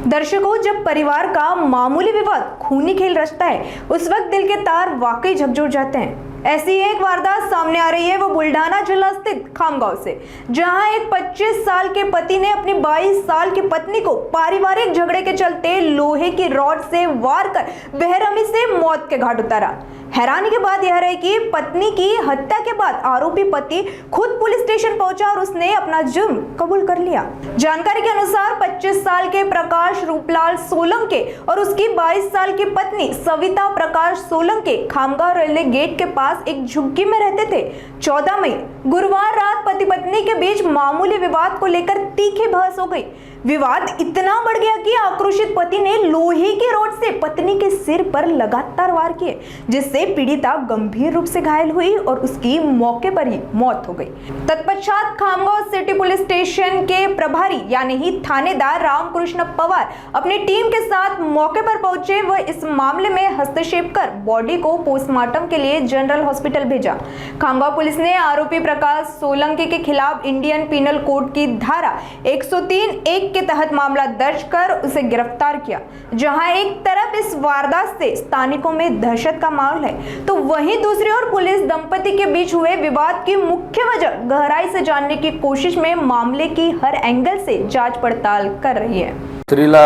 दर्शकों, जब परिवार का मामूली विवाद खूनी खेल रचता है उस वक्त दिल के तार वाकई झकझोर जाते हैं। ऐसी एक वारदात सामने आ रही है, वो बुल्ढाना जिला स्थित खामगांव से, जहां एक 25 साल के पति ने अपनी 22 साल की पत्नी को पारिवारिक झगड़े के चलते लोहे की रॉड से वार कर बेरहमी से मौत के घाट उतारा। हैरानी की बात यह रही कि पत्नी की हत्या के बाद आरोपी पति खुद पुलिस स्टेशन पहुंचा और उसने अपना जुर्म कबूल कर लिया। जानकारी के अनुसार 25 साल के प्रकाश रूपलाल सोलंके और उसकी 22 साल की पत्नी सविता प्रकाश सोलंके खामगांव रेलवे गेट के पास एक झुग्गी में रहते थे। 14 मई गुरुवार रात पति पत्नी के बीच मामूली विवाद को लेकर तीखी बहस हो गई। विवाद इतना बढ़ गया कि आक्रोशित पति ने लोहे की रॉड से पत्नी के सिर पर लगातार वार किए, जिससे पीड़िता गंभीर रूप से घायल हुई और उसकी मौके पर ही मौत हो गई। तत्पश्चात खामगांव सिटी पुलिस स्टेशन के प्रभारी यानी ही थानेदार रामकृष्ण पवार अपनी टीम के साथ मौके पर पहुंचे। वह इस मामले में हस्तक्षेप कर बॉडी को पोस्टमार्टम के लिए जनरल हॉस्पिटल भेजा। खामगांव पुलिस ने आरोपी प्रकाश सोलंके के खिलाफ इंडियन पिनल कोड की धारा 103(1) के तहत मामला दर्ज कर उसे गिरफ्तार किया। जहां एक तरफ इस वारदात से स्थानिकों में दहशत का माहौल है, तो वहीं दूसरी ओर पुलिस दंपति के बीच हुए विवाद की मुख्य वजह गहराई से जानने की कोशिश में मामले की हर एंगल से जांच पड़ताल कर रही है। स्त्रीला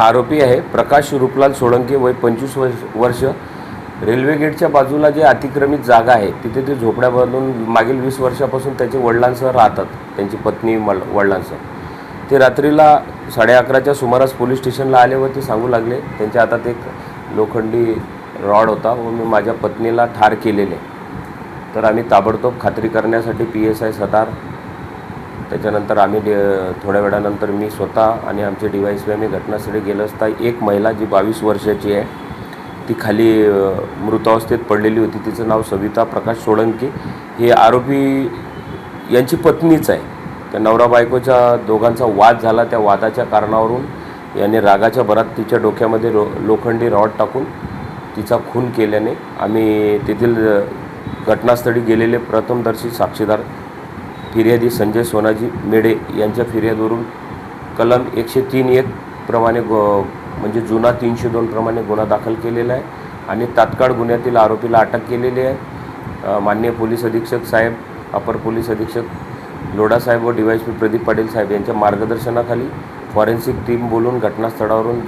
आरोपी आहे प्रकाश रूपलाल सोळंके, वय 25 वर्ष, रेल्वे गेटच्या बाजूला जे अतिक्रमित जागा आहे तिथे ते झोपड्या बांधून मागील 20 वर्षापासून त्याचे वडिलांसह राहतात, त्यांची पत्नी वडिलांसह। ते रात्रीला 11:30च्या सुमारास पोलीस स्टेशनला आले व ते सांगू लागले त्यांच्या हातात एक लोखंडी रॉड होता व मी माझ्या पत्नीला ठार केलेले। तर आम्ही ताबडतोब खात्री करण्यासाठी PSI सतार, त्याच्यानंतर आम्ही थोड्या वेळानंतर मी स्वतः आणि आमचे DYSP आम्ही घटनास्थळी गेलो असता एक महिला जी 22 वर्षाची आहे ती खाली मृतावस्थेत पडलेली होती। तिचं नाव सविता प्रकाश सोळंके, हे आरोपी यांची पत्नीच आहे। त्या नवरा बायकोच्या दोघांचा वाद झाला, त्या वादाच्या कारणावरून यांनी रागाच्या भरात तिच्या डोक्यामध्ये लोखंडी रॉड टाकून तिचा खून केल्याने आम्ही तेथील घटनास्थळी गेलेले प्रथमदर्शी साक्षीदार फिर्यादी संजय सोनाजी मेढे यांच्या फिर्यादीवरून कलम 103(1) प्रमाणे म्हणजे जुना 302 प्रमाणे गुन्हा दाखल केलेला आहे आणि तात्काळ गुन्ह्यातील आरोपीला अटक केलेली आहे। माननीय पोलीस अधीक्षक साहेब, अपर पोलीस अधीक्षक लोढा साहेब व DYSP प्रदीप पाटील साहेब यांच्या मार्गदर्शनाखाली फॉरेन्सिक टीम बोलून घटनास्थळावरून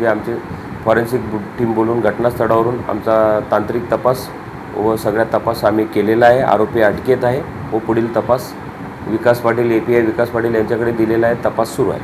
घटनास्थळावरून आमचा तांत्रिक तपास व सगळ्या तपास आम्ही केलेला आहे। आरोपी अटकेत आहे व पुढील तपास विकास पाटील API विकास पाटील यांच्याकडे दिलेला आहे। तपास सुरू आहे।